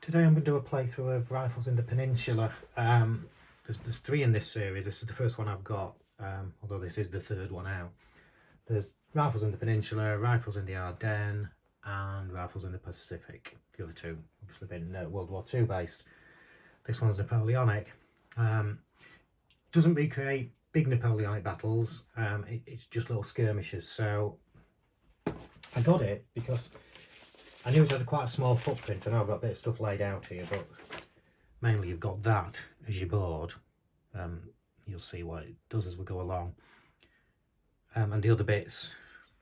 Today I'm going to do a playthrough of Rifles in the Peninsula. There's 3 in this series. This is the first one I've got, although this is the 3rd one out. There's Rifles in the Peninsula, Rifles in the Ardennes, and Rifles in the Pacific. The other 2 obviously been World War II based. This one's Napoleonic. Doesn't recreate big Napoleonic battles. It's just little skirmishes. So I got it because I knew it had quite a small footprint. I know I've got a bit of stuff laid out here, but mainly you've got that as your board. You'll see what it does as we go along. And the other bits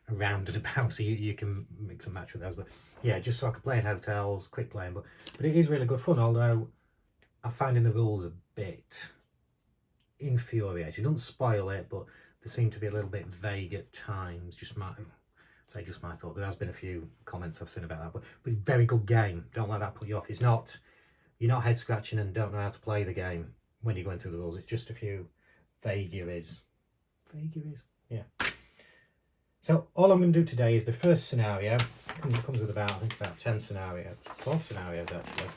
are rounded about, so you can mix and match with those. But yeah, just so I could play in hotels, quick playing. But it is really good fun, although I'm finding the rules a bit infuriating. It doesn't spoil it, but they seem to be a little bit vague at times. Just my thought. There has been a few comments I've seen about that, but it's a very good game. Don't let that put you off. It's not, you're not head scratching and don't know how to play the game when you're going through the rules. It's just a few vagaries. Yeah. So all I'm going to do today is the first scenario. It comes with about, I think, about 10 scenarios, 12 scenarios actually.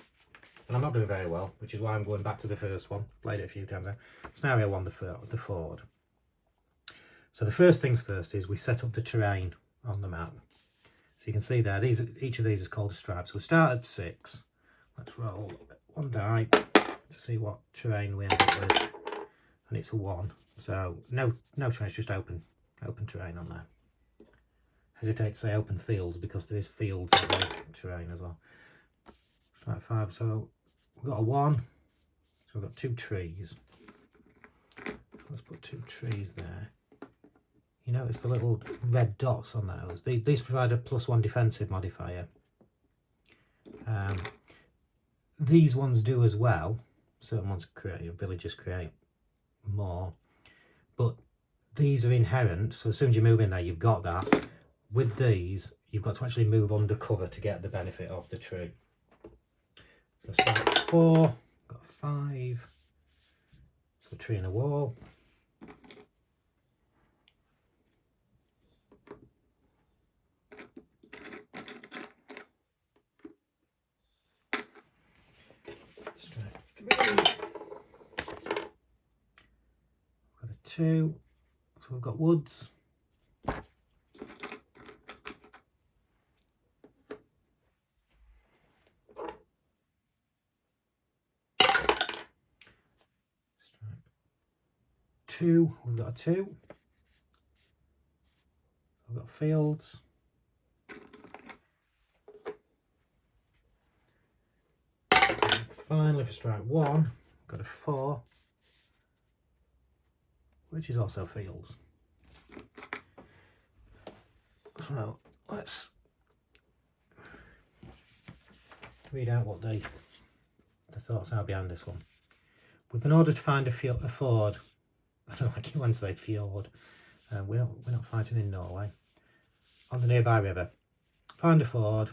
And I'm not doing very well, which is why I'm going back to the first one. Played it a few times now. Scenario 1, the Ford. So the first things first is we set up the terrain on the map. So you can see there, each of these is called a stripe. So we start at 6. Let's roll 1 die to see what terrain we end up with. And it's a 1. So no terrain, it's just open terrain on there. Hesitate to say open fields because there is fields of the terrain as well. Strike 5, so we've got a 1. So we've got 2 trees. Let's put 2 trees there. You notice the little red dots on those. These provide a +1 defensive modifier. These ones do as well. Certain ones villages create more. But these are inherent, so as soon as you move in there, you've got that. With these, you've got to actually move undercover to get the benefit of the tree. So start 4, got 5. So a tree in a wall. Strike 3. Got a 2. So we've got woods. Strike 2. We've got a 2. We've got fields. Finally, for strike 1, got a 4, which is also fields. So let's read out what the thoughts are behind this one. We've been ordered to find a ford. I don't like it when I say fjord. We're not fighting in Norway. On the nearby river. Find a ford,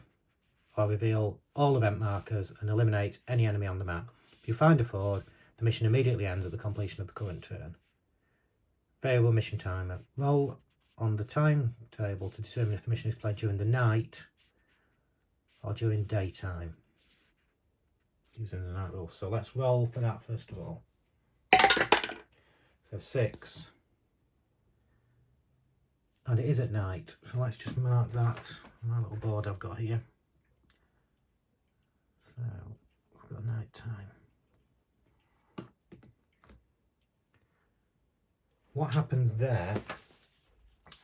or reveal all event markers and eliminate any enemy on the map. If you find a ford, the mission immediately ends at the completion of the current turn. Variable mission timer. Roll on the timetable to determine if the mission is played during the night or during daytime. Using the night rule. So let's roll for that first of all. So 6. And it is at night. So let's just mark that on my little board I've got here. So we've got night time. What happens there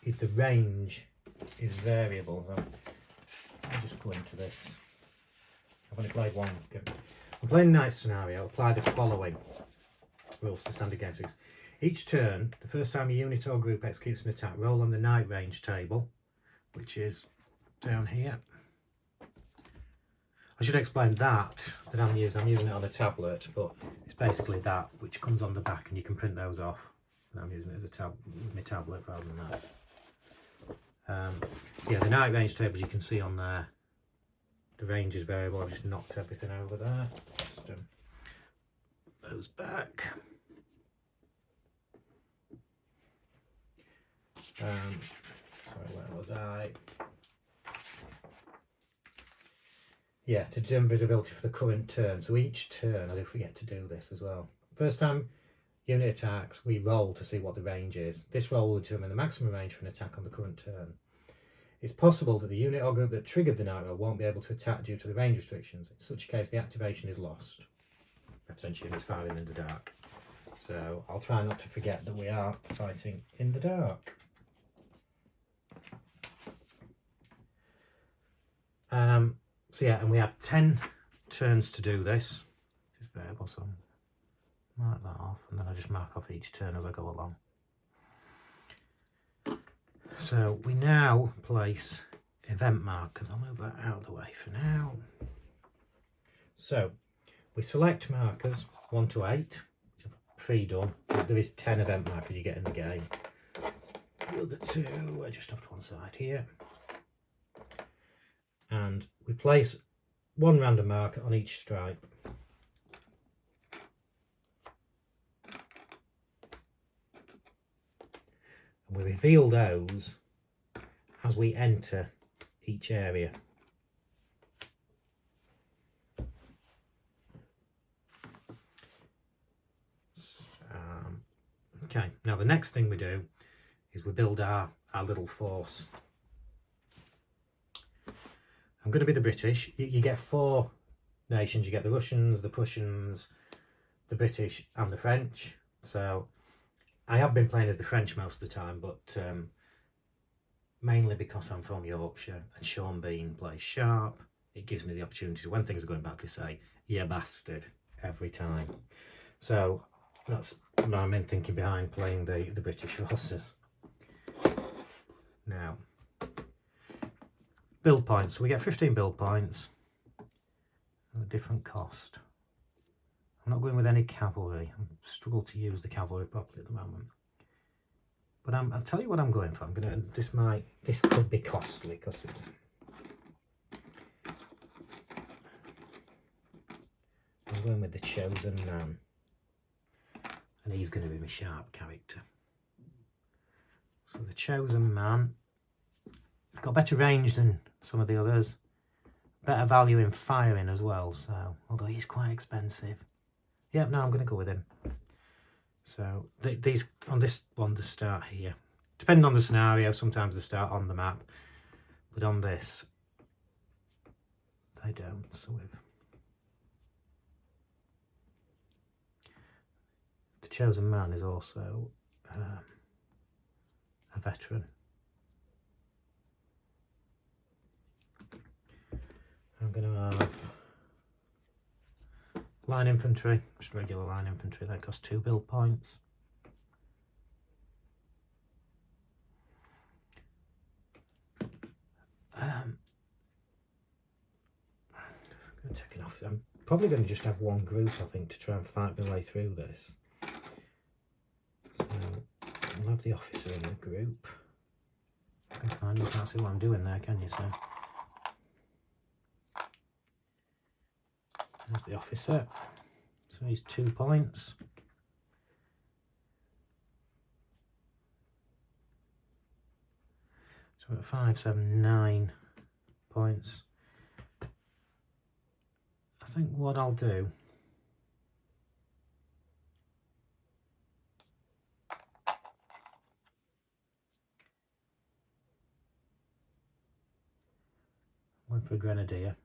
is the range is variable. So I'll just go into this. I've only played one. I'm playing night scenario. Apply the following rules to standard game 6. Each turn, the first time a unit or group executes an attack, roll on the night range table, which is down here. I should explain that I'm using it on a tablet, but it's basically that which comes on the back and you can print those off. And I'm using it as with my tablet rather than that. So yeah, the night range tables you can see on there. The range is variable. I've just knocked everything over there. Just those back. Sorry, where was I? Yeah, to do visibility for the current turn. So each turn, I do forget to do this as well. First time unit attacks, we roll to see what the range is. This roll will determine the maximum range for an attack on the current turn. It's possible that the unit or group that triggered the night roll won't be able to attack due to the range restrictions. In such a case, the activation is lost. Potentially misfiring in the dark. So I'll try not to forget that we are fighting in the dark. So yeah, and we have 10 turns to do this. Just variable, so mark that off, and then I just mark off each turn as I go along. So we now place event markers. I'll move that out of the way for now. So we select markers 1 to 8, which I've pre-done. There is 10 event markers you get in the game. The other two are just off to one side here. And we place one random marker on each stripe. And we reveal those as we enter each area. Okay, now the next thing we do is we build our little force. I'm going to be the British. You get 4 nations. You get the Russians, the Prussians, the British and the French. So I have been playing as the French most of the time, but mainly because I'm from Yorkshire and Sean Bean plays sharp, it gives me the opportunity to, when things are going badly, say, "You bastard," every time. So that's my main thinking behind playing the British forces. Now, build points. So we get 15 build points at a different cost. I'm not going with any cavalry. I struggle to use the cavalry properly at the moment. But I'll tell you what I'm going for. This could be costly because I'm going with the Chosen Man. And he's going to be my sharp character. So the Chosen Man, he's got better range than some of the others. Better value in firing as well, so although he's quite expensive. Yep, no, I'm going to go with him. So these on this one, they start here. Depending on the scenario, sometimes they start on the map, but on this, they don't. So the Chosen Man is also a veteran. I'm going to have line infantry, just regular line infantry. That costs 2 build points. I'm going to take it off. I'm probably going to just have one group, I think, to try and fight my way through this. So I'll have the officer in the group. I can find you can't see what I'm doing there, can you, sir? There's the officer. So he's 2 points. So we're at 5, 7, 9 points. I think what I'll do, I'm going for a grenadier.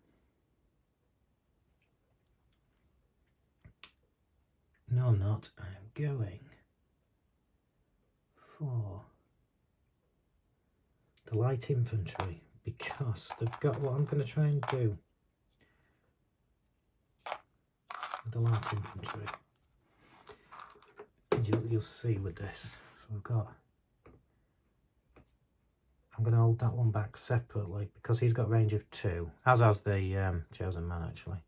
No, I'm not. I am going for the light infantry because they've got what I'm going to try and do with the light infantry. And you'll see with this. So we've got. I'm going to hold that one back separately because he's got range of 2, as has the Chosen Man actually.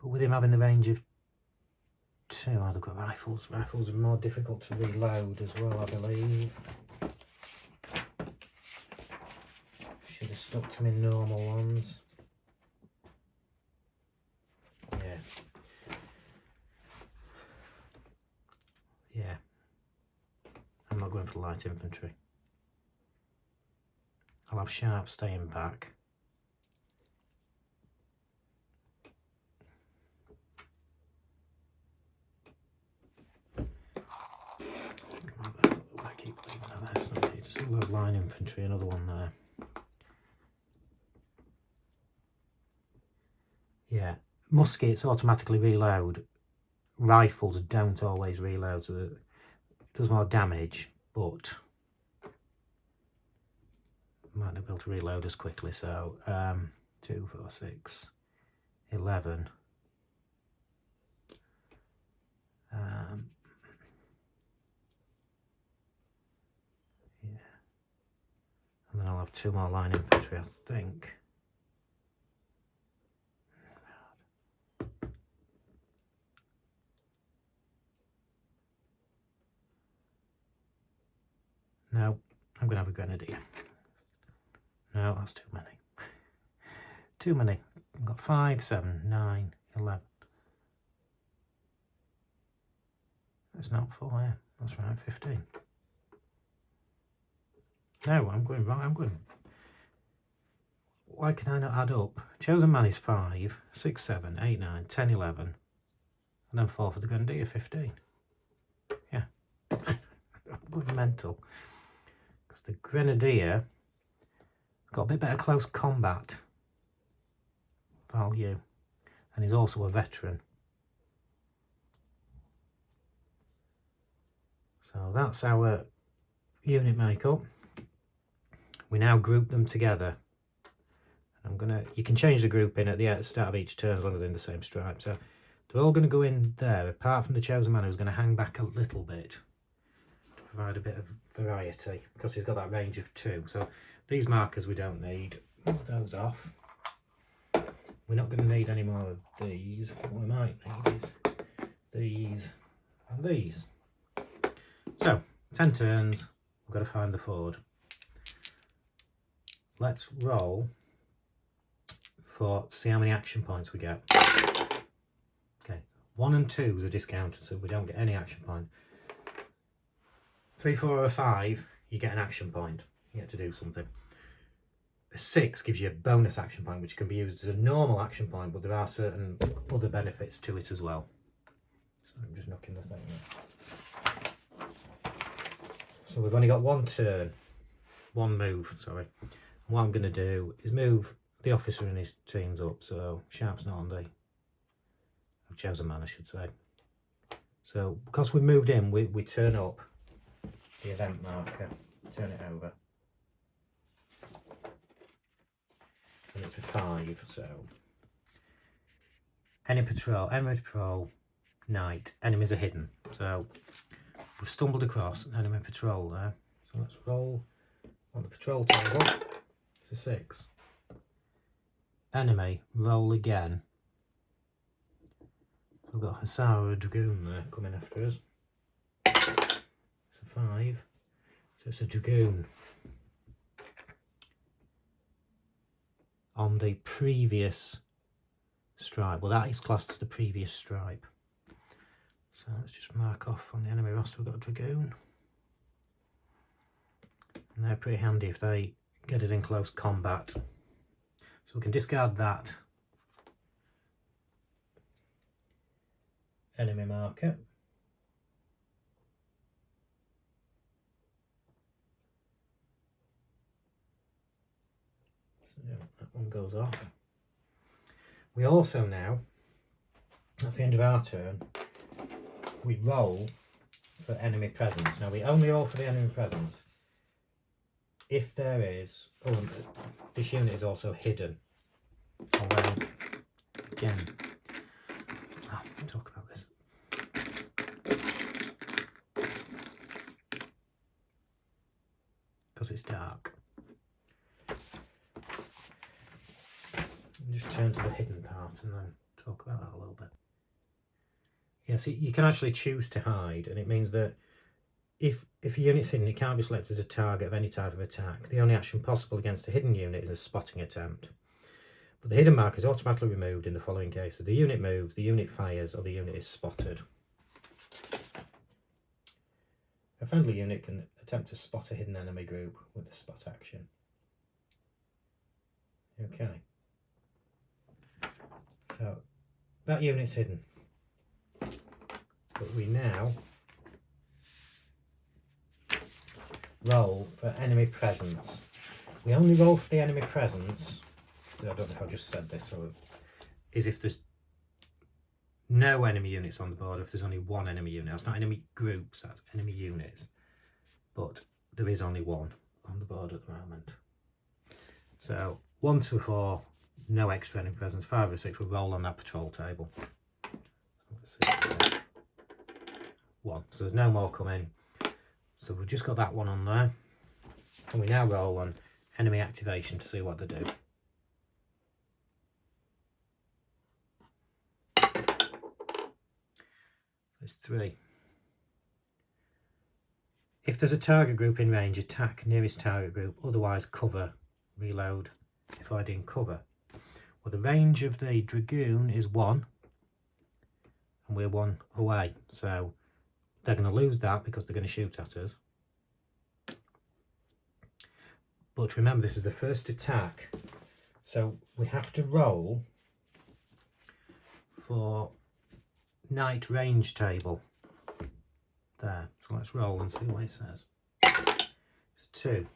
But with him having the range of 2, oh, they've got rifles. Rifles are more difficult to reload as well, I believe. Should have stuck to my normal ones. Yeah. Yeah. I'm not going for light infantry. I'll have sharp staying back. I keep leaving that there, it's not needed. Just a load line infantry, another one there. Yeah, muskets automatically reload. Rifles don't always reload, so it does more damage, but might not be able to reload as quickly. So 2, 4, 6, 11. Yeah, and then I'll have 2 more line infantry, I think. No, I'm going to have a grenadier. No, that's too many. Too many. I've got 5, 7, 9, 11. That's not 4, yeah. That's right, 15. No, I'm going right. I'm going. Why can I not add up? Chosen man is 5, 6, 7, 8, 9, 10, 11. And then 4 for the grenadier, 15. Yeah. I'm going mental. Because the grenadier got a bit better close combat value. And he's also a veteran. So that's our unit makeup. We now group them together. You can change the grouping at the start of each turn as long as they're in the same stripe. So they're all going to go in there, apart from the chosen man who's going to hang back a little bit. Provide a bit of variety, because he's got that range of 2. So these markers we don't need. Move those off. We're not going to need any more of these. What we might need is these and these. So 10 turns, we've got to find the ford. Let's roll to see how many action points we get. Okay, 1 and 2 are discounted, so we don't get any action point. 3, 4 or 5, you get an action point. You get to do something. A 6 gives you a bonus action point, which can be used as a normal action point, but there are certain other benefits to it as well. So I'm just knocking the thing out. So we've only got 1 turn, 1 move, sorry. What I'm going to do is move the officer and his teams up, so sharp's not on the chosen man, I should say. So because we moved in, we turn up the event marker, turn it over, and it's a 5. So enemy patrol, night, enemies are hidden. So we've stumbled across an enemy patrol there. So let's roll on the patrol table. It's a 6. Enemy, roll again. So we've got Hussar Dragoon there coming after us. It's a 5. So it's a Dragoon. On the previous stripe. Well, that is classed as the previous stripe. So let's just mark off on the enemy roster we've got a Dragoon. And they're pretty handy if they get us in close combat. So we can discard that enemy marker. So that one goes off. We also now, that's the end of our turn, we roll for enemy presence. Now we only roll for the enemy presence if there is, oh, this unit is also hidden. Although, again, I'll talk about this. Because it's dark. I'll just turn to the hidden part and then talk about that a little bit. Yeah, see, you can actually choose to hide, and it means that if a unit's hidden, it can't be selected as a target of any type of attack. The only action possible against a hidden unit is a spotting attempt. But the hidden marker is automatically removed in the following cases. The unit moves, the unit fires, or the unit is spotted. A friendly unit can attempt to spot a hidden enemy group with the spot action. Okay. So that unit's hidden. But we now roll for enemy presence. We only roll for the enemy presence, I don't know if I just said this, or is if there's no enemy units on the board, if there's only one enemy unit. It's not enemy groups, that's enemy units. But there is only one on the board at the moment. So 1 to 4, no extra enemy presence. 5 or 6 will roll on that patrol table. Let's see. 1. So there's no more coming. So we've just got that one on there. And we now roll on enemy activation to see what they do. There's 3. If there's a target group in range, attack nearest target group, otherwise cover, reload, avoiding cover. Well, the range of the Dragoon is 1, and we're 1 away, so they're going to lose that because they're going to shoot at us. But remember, this is the first attack, so we have to roll for night range table. There, so let's roll and see what it says. It's 2.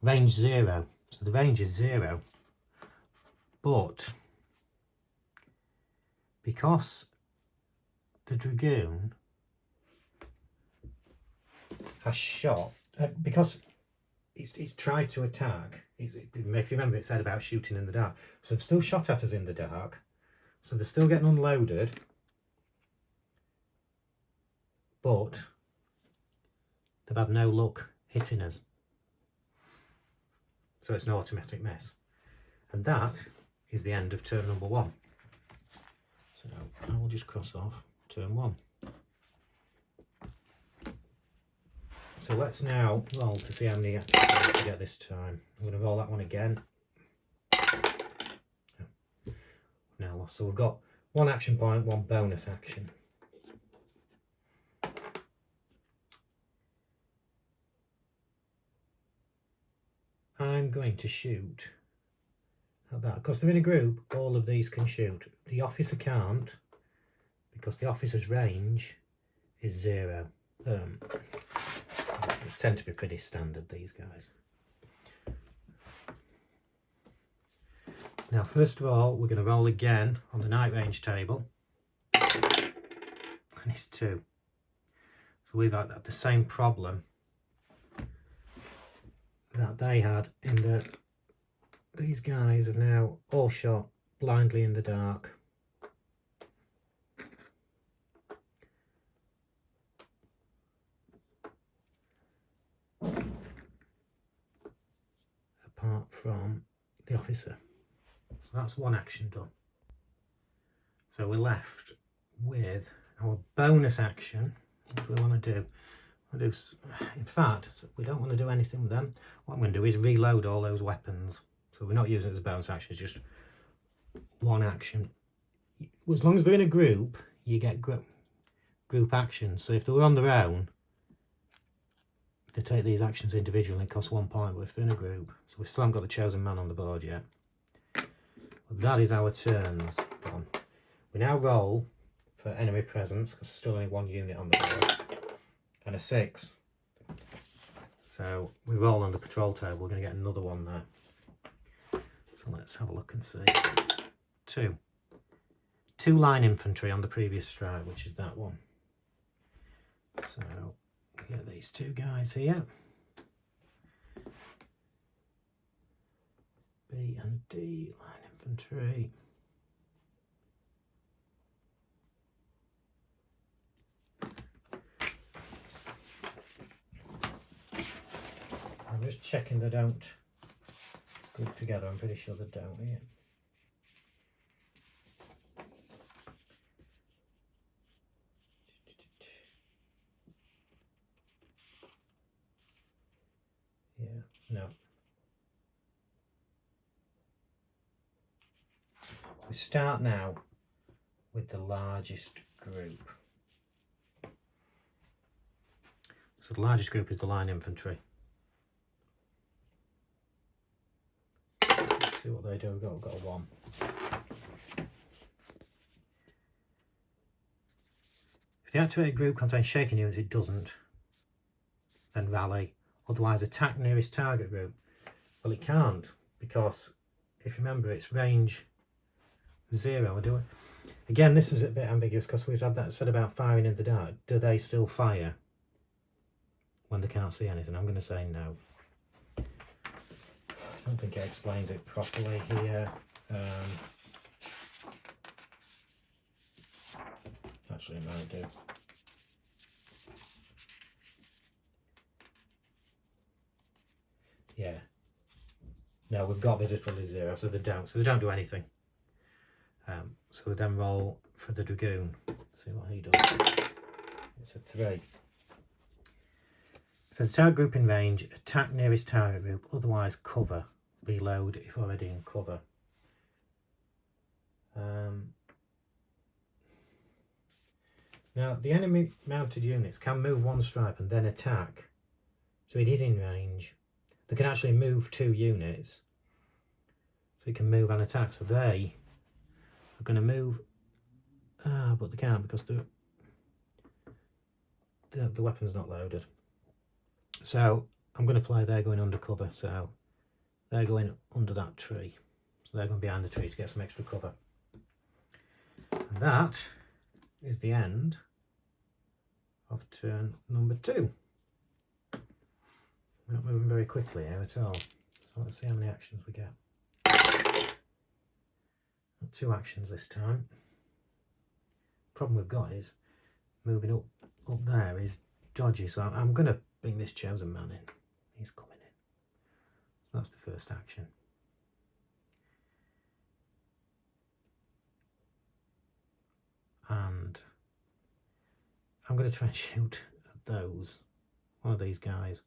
Range 0, so the range is 0. But because the Dragoon has shot, because it's tried to attack, if you remember it said about shooting in the dark, so they've still shot at us in the dark, so they're still getting unloaded, but they've had no luck hitting us. So it's an automatic miss. And that is the end of turn number 1. So I will just cross off turn 1. So let's now roll to see how many actions we get this time. I'm going to roll that one again. We've now lost. So we've got 1 action point, 1 bonus action. I'm going to shoot at that. Because they're in a group, all of these can shoot. The officer can't, because the officer's range is 0. They tend to be pretty standard, these guys. Now, first of all, we're going to roll again on the night range table. And it's 2. So we've had the same problem that they had in that these guys have now all shot blindly in the dark. Apart from the officer. So that's 1 action done. So we're left with our bonus action. What do we want to do? In fact, we don't want to do anything with them. What I'm going to do is reload all those weapons. So we're not using it as a bonus action, it's just 1 action. As long as they're in a group, you get group actions. So if they were on their own, they take these actions individually, cost 1 point, but if they're in a group, so we still haven't got the chosen man on the board yet. But that is our turns done. We now roll for enemy presence, because there's still only 1 unit on the board. And a 6. So we roll on the patrol table, we're going to get another one there. So let's have a look and see. 2. 2 line infantry on the previous strike, which is that one. So we get these 2 guys here. B and D line infantry. I'm just checking they don't group together. I'm pretty sure they don't here. Yeah, no. We start now with the largest group. So the largest group is the line infantry. see what they do. We've got a 1. If the activated group contains shaking units, it doesn't. Then rally. Otherwise, attack nearest target group. Well, it can't, because if you remember, it's range 0. Again, this is a bit ambiguous because we've had that said about firing in the dark. Do they still fire when they can't see anything? I'm going to say no. I don't think it explains it properly here. Actually, it might do. Yeah. No, we've got visibility 0, so they don't. So they don't do anything. So we then roll for the dragoon. See what he does. It's a 3. If there's a target group in range, attack nearest target group. Otherwise, cover. Reload if already in cover. Now, the enemy mounted units can move 1 stripe and then attack. So it is in range. They can actually move 2 units. So it can move and attack. So they are going to move. But they can't because the weapon's not loaded. So I'm going to play they're going undercover. So they're going under that tree. So they're going behind the tree to get some extra cover. And that is the end of turn number 2. We're not moving very quickly here at all. So let's see how many actions we get. 2 actions this time. Problem we've got is moving up there is dodgy. So I'm going to bring this chosen man in. He's coming in. So that's the first action. And I'm going to try and shoot at one of these guys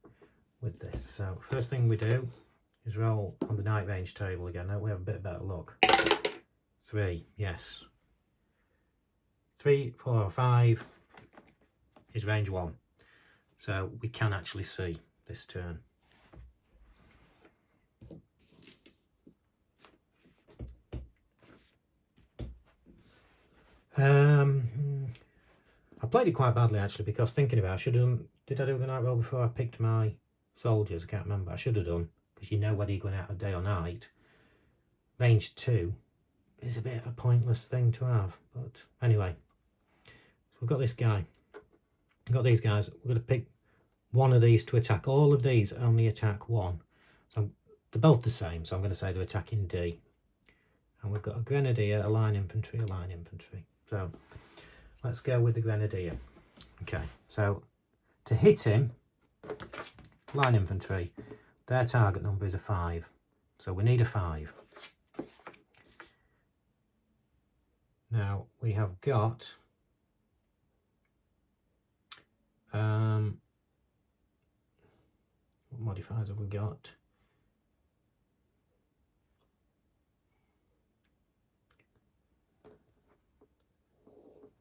with this. So first thing we do is roll on the night range table again. Now we have a bit better luck. 3, yes. 3, 4, 5 is range 1. So we can actually see this turn. I played it quite badly actually, because thinking about it, I should have done, did I do the night roll before I picked my soldiers? I can't remember. I should have done, because you know whether you're going out of day or night. Range 2 is a bit of a pointless thing to have, but anyway. So we've got this guy. We've got these guys. We're going to pick one of these to attack. All of these only attack 1. So they're both the same, so I'm going to say they're attacking D. And we've got a grenadier, a line infantry, a line infantry. So let's go with the grenadier. Okay, so to hit him, line infantry, their target number is a 5. So we need a 5. Now we have got what modifiers have we got?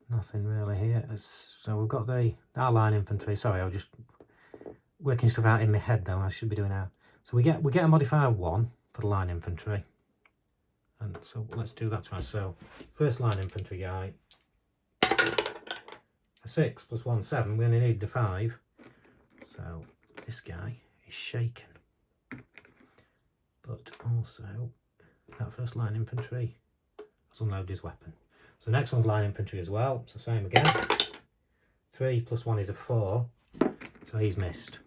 Nothing really here. So we've got our line infantry. Sorry, I was just working stuff out in my head though. I should be doing that. So we get a modifier of 1 for the line infantry. And so let's do that twice. So first line infantry guy, a 6 plus 1, 7. We only need the 5. So this guy is shaken. But also that first line infantry has unloaded his weapon. So next one's line infantry as well. So same again. 3 plus 1 is a 4. So he's missed.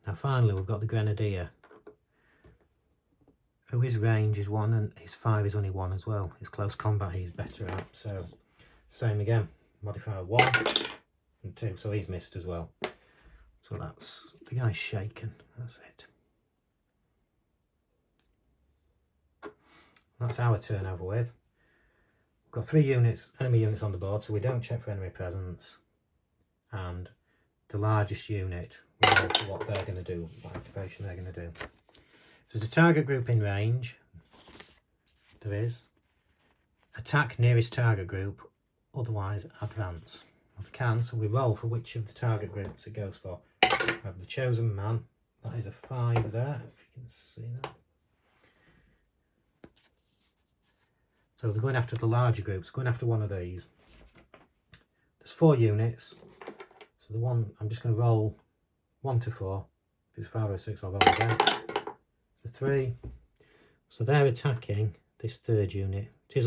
Now finally we've got the grenadier, who his range is 1 and his 5 is only 1 as well. His close combat he's better at. So same again. Modifier 1 and 2. So he's missed as well. So that's the guy's shaken. That's it. That's our turn over with. We've got 3 units, enemy units on the board, so we don't check for enemy presence. And the largest unit, we know for what they're going to do, what activation they're going to do. If there's a target group in range, there is. Attack nearest target group, otherwise advance. Well, we can, so we roll for which of the target groups it goes for. We have the chosen man, That is a 5 there, if you can see that. So they're going after the larger groups, going after one of these. There's 4 units. So the one, I'm just going to roll 1 to 4. If it's 5 or 6, I'll roll again. So 3. So they're attacking this 3rd unit. It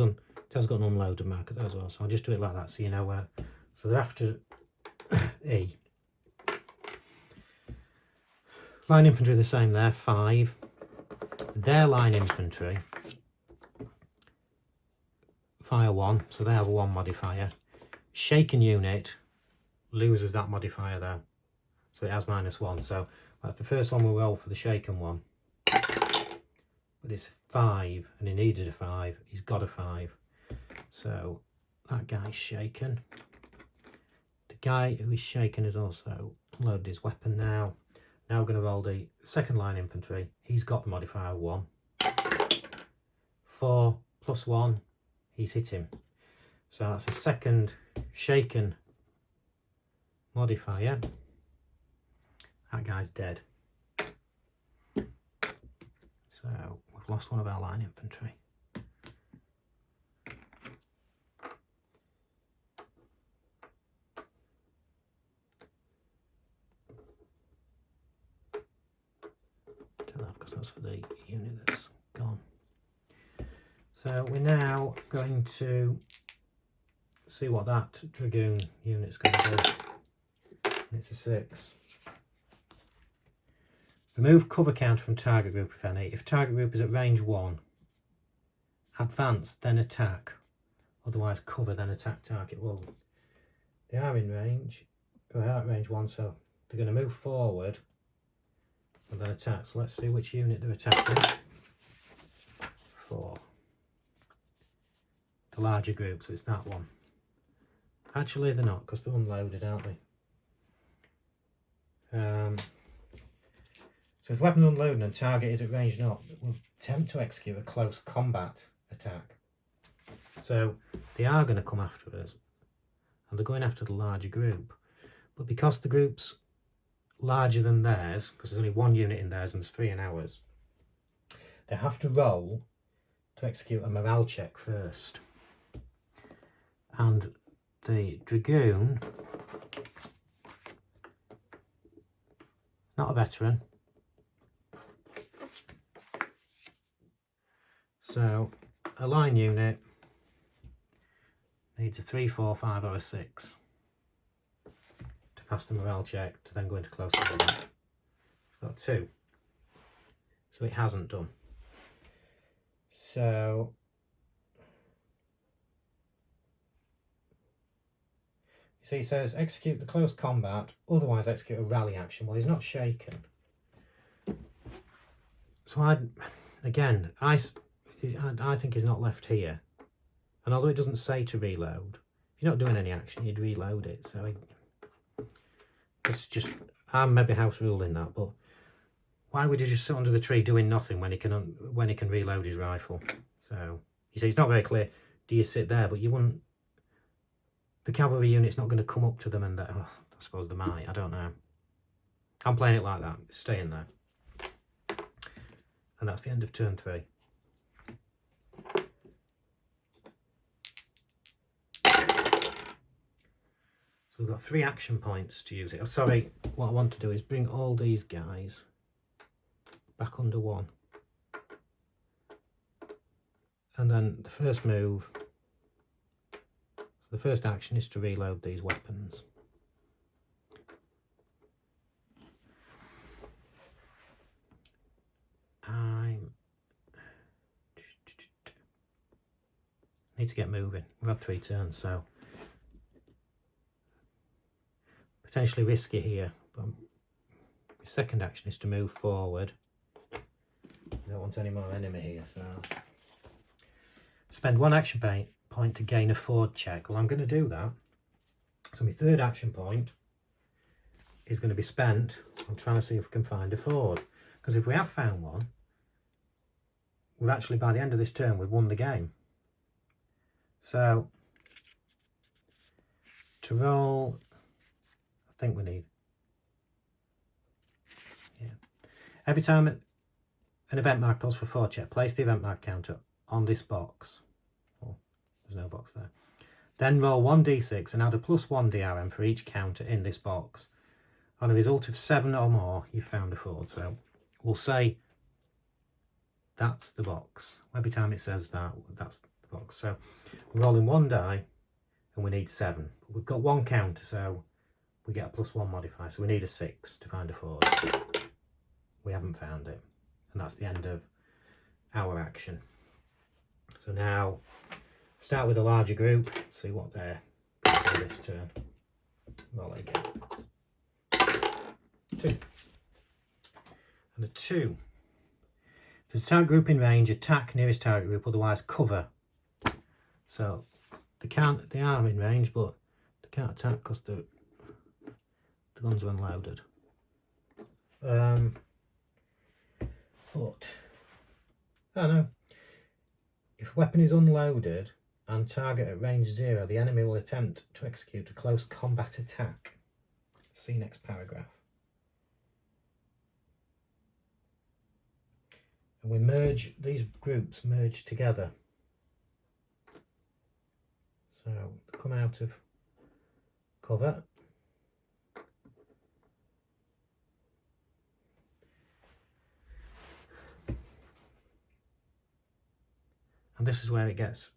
has got an unloaded marker there as well, so I'll just do it like that so you know where. So they're after E. Line infantry the same there, 5. Their line infantry fire 1, so they have a 1 modifier. Shaken unit loses that modifier there, so it has -1. So that's the first one we'll roll for the shaken one. But it's 5, and he needed a 5. He's got a 5. So that guy's shaken. The guy who is shaken has also loaded his weapon now. Now we're going to roll the second line infantry. He's got the modifier 1. 4 + 1. He's hit him. So that's a second shaken modifier. That guy's dead. So we've lost one of our line infantry. Turn that because that's for the unit that's gone. So we're now going to see what that dragoon unit's going to do. It's a 6. Remove cover counter from target group if any. If target group is at range 1, advance then attack. Otherwise cover then attack target. Well, they are in range. They are at range 1, so they're going to move forward and then attack. So let's see which unit they're attacking. 4. The larger group, so it's that one. Actually they're not, because they're unloaded, aren't they? So if weapon unloaded and target is at range 0, we'll attempt to execute a close combat attack. So they are going to come after us, and they're going after the larger group. But because the group's larger than theirs, because there's only 1 unit in theirs and there's 3 in ours, they have to roll to execute a morale check first. And the dragoon, not a veteran, so a line unit needs a 3, 4, 5 or a 6 to pass the morale check to then go into close combat. It's got 2, so it hasn't done. So see, it says execute the close combat, otherwise execute a rally action. Well, he's not shaken. So I think he's not left here. And although it doesn't say to reload, if you're not doing any action, you'd reload it. So it's just, I'm maybe house ruling that, but why would he just sit under the tree doing nothing when he can reload his rifle? So you see, it's not very clear. Do you sit there? But you wouldn't. The cavalry unit's not going to come up to them and I suppose they might. I don't know. I'm playing it like that. It's staying there. And that's the end of turn 3. So we've got 3 action points to use it. Oh, sorry, what I want to do is bring all these guys back under 1. And then the first move, so the first action is to reload these weapons. I need to get moving. We've had 3 turns, so potentially risky here. But the second action is to move forward. I don't want any more enemy here, so spend 1 action point to gain a ford check. Well, I'm going to do that. So my third action point is going to be spent on trying to see if we can find a ford. Because if we have found one, we've actually, by the end of this turn, we've won the game. So to roll, I think we need, yeah. Every time an event mark pulls for 4 check, place the event mark counter on this box. Oh, there's no box there. Then roll 1d6 and add a +1 DRM for each counter in this box. On a result of 7 or more, you've found a fraud. So we'll say that's the box. Every time it says that, that's the box. So we're rolling 1 die and we need 7. We've got 1 counter, so we get a +1 modifier. So we need a 6 to find a fraud. We haven't found it. And that's the end of our action. So now start with a larger group, see what they're going to do this turn. Roll it again. 2. And a 2. If there's a target group in range, attack nearest target group, otherwise cover. So they are in range, but they can't attack because the guns are unloaded. But oh no. If a weapon is unloaded and target at range 0, the enemy will attempt to execute a close combat attack. See next paragraph. And we merge, these groups merge together. So they come out of cover. And this is where it gets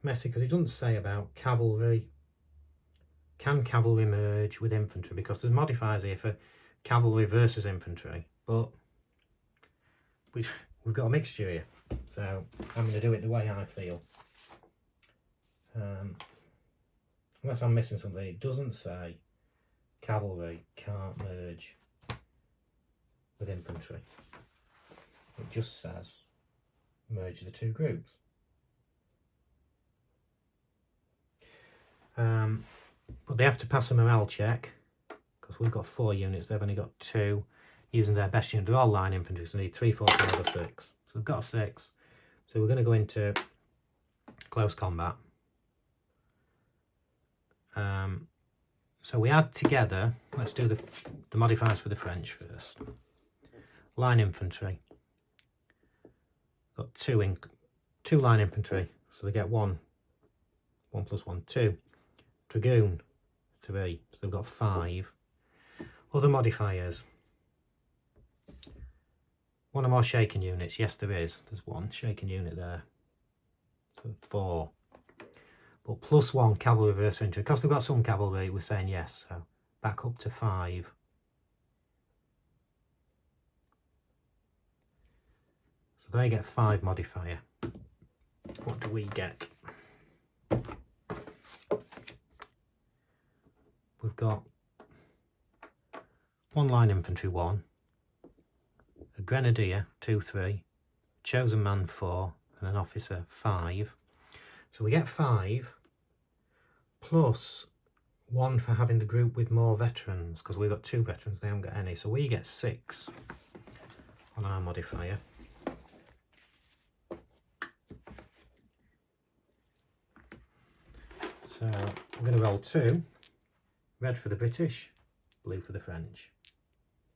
messy, because it doesn't say about cavalry. Can cavalry merge with infantry? Because there's modifiers here for cavalry versus infantry, but we've got a mixture here. So I'm going to do it the way I feel. Unless I'm missing something, it doesn't say cavalry can't merge with infantry. It just says merge the 2 groups. But they have to pass a morale check because we've got 4 units, they've only got 2. Using their best unit, they're all line infantry, so they need 3, 4, 5 or 6. So they've got a 6. So we're going to go into close combat. So we add together, let's do the modifiers for the French first. Line infantry. Got 2 line infantry, so they get 1 + 1, 2. Dragoon, 3, so they've got 5. Other modifiers. 1 or more shaken units, yes there is. There's 1 shaken unit there. So 4. But +1 cavalry versus infantry. Because they've got some cavalry, we're saying yes. So back up to 5. So they get 5 modifier. What do we get? We've got 1 line infantry 1, a grenadier 2, 3, chosen man 4, and an officer 5. So we get 5 plus 1 for having the group with more veterans, because we've got 2 veterans, they haven't got any. So we get 6 on our modifier. So I'm going to roll 2. Red for the British, blue for the French.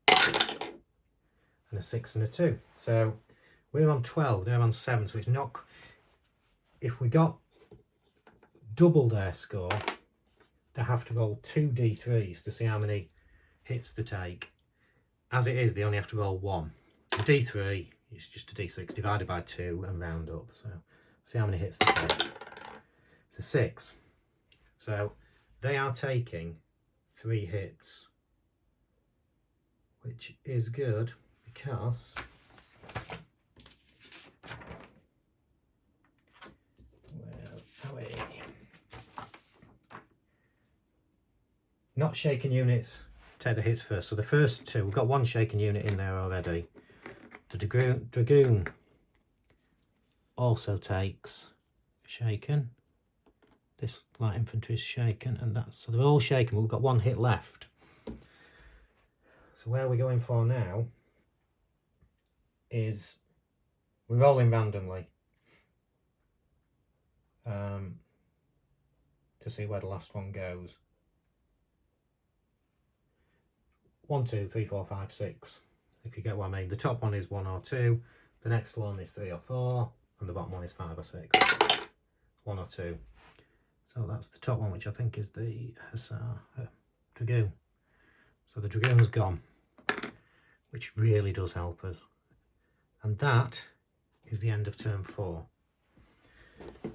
And a 6 and a 2. So we're on 12, they're on 7. So it's not... If we got double their score, they have to roll 2 d3s to see how many hits they take. As it is, they only have to roll 1. A d3 is just a d6 divided by 2 and round up. So see how many hits they take. It's a 6. So they are taking 3 hits, which is good because not shaken units take the hits first. So the first 2, we've got 1 shaken unit in there already. The dragoon also takes shaken. This light infantry is shaken, and that, so they're all shaken, but we've got 1 hit left. So where we're going for now is we're rolling randomly to see where the last one goes. 1, 2, 3, 4, 5, 6. if you get what I mean. The top one is 1 or 2, the next one is 3 or 4, and the bottom one is 5 or 6. 1 or 2. So that's the top one, which I think is the Hussar Dragoon. So the Dragoon's gone, which really does help us. And that is the end of turn 4.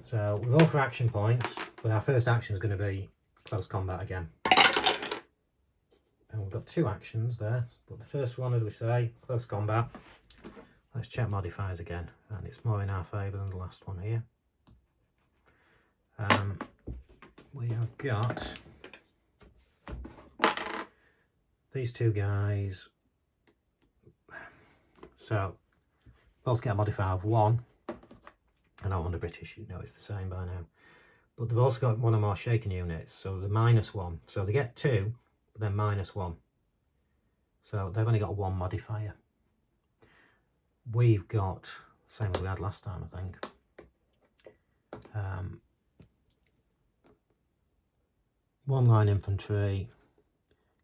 So we're all for action points, but our first action is going to be close combat again. And we've got 2 actions there, but the first one, as we say, close combat. Let's check modifiers again, and it's more in our favour than the last one here. We have got these 2 guys, so both get a modifier of 1. I know on the British you know it's the same by now, but they've also got 1 or more shaken units, so the -1, so they get 2 but then -1, so they've only got 1 modifier. We've got same as we had last time, I think. 1 line infantry,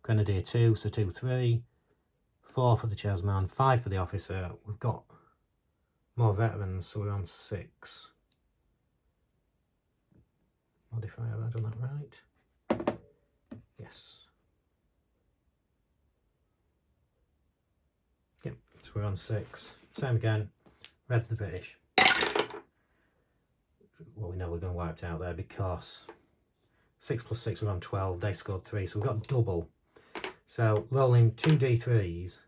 grenadier 2, so 2, 3, 4 for the chosen man, 5 for the officer. We've got more veterans, so we're on 6. Modifier, have I done that right? Yes. Yep, so we're on 6. Same again, red's the British. Well, we know we're going wiped out there because 6 plus 6, we're on 12, they scored 3, so we've got double. So rolling 2 d3s,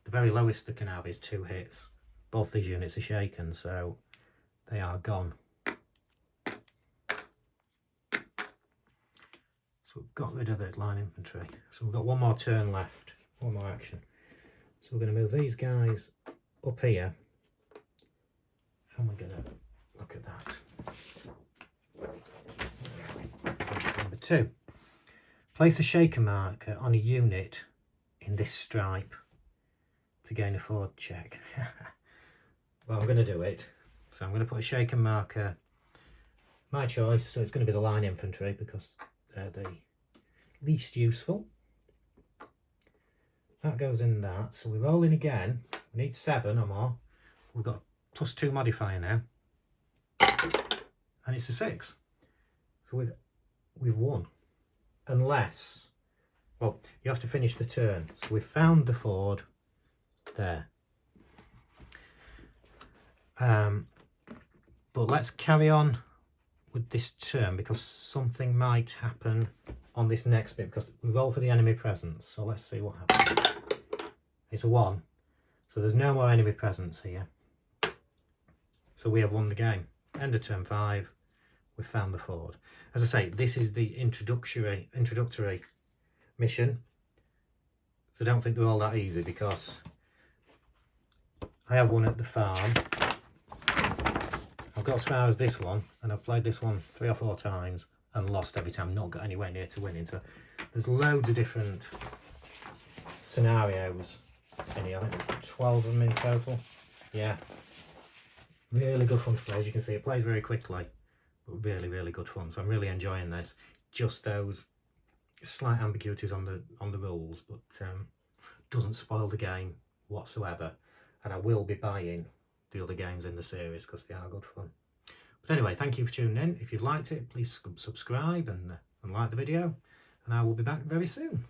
the very lowest they can have is 2 hits. Both these units are shaken, so they are gone. So we've got rid of the line infantry. So we've got 1 more turn left, 1 more action. So we're going to move these guys up here, and we're going to look at that. Number 2, place a shaken marker on a unit in this stripe to gain a forward check. Well, I'm going to do it. So I'm going to put a shaken marker, my choice, so it's going to be the line infantry because they're the least useful. That goes in that, so we're rolling again. We need 7 or more. We've got +2 modifier now, and it's a 6. So we've won, unless, well, you have to finish the turn. So we've found the ford there. But let's carry on with this turn because something might happen on this next bit because we roll for the enemy presence. So let's see what happens. It's a 1, so there's no more enemy presence here. So we have won the game. End of turn 5. We've found the ford. As I say, this is the introductory mission. So don't think they're all that easy because I have one at the farm. I've got as far as this one, and I've played this one 3 or 4 times and lost every time, not got anywhere near to winning. So there's loads of different scenarios in here. I think 12 of them in total. Yeah. Really good fun to play. As you can see, it plays very quickly, but really, really good fun. So I'm really enjoying this. Just those slight ambiguities on the rules, but doesn't spoil the game whatsoever. And I will be buying the other games in the series because they are good fun. But anyway, thank you for tuning in. If you've liked it, please subscribe and like the video, and I will be back very soon.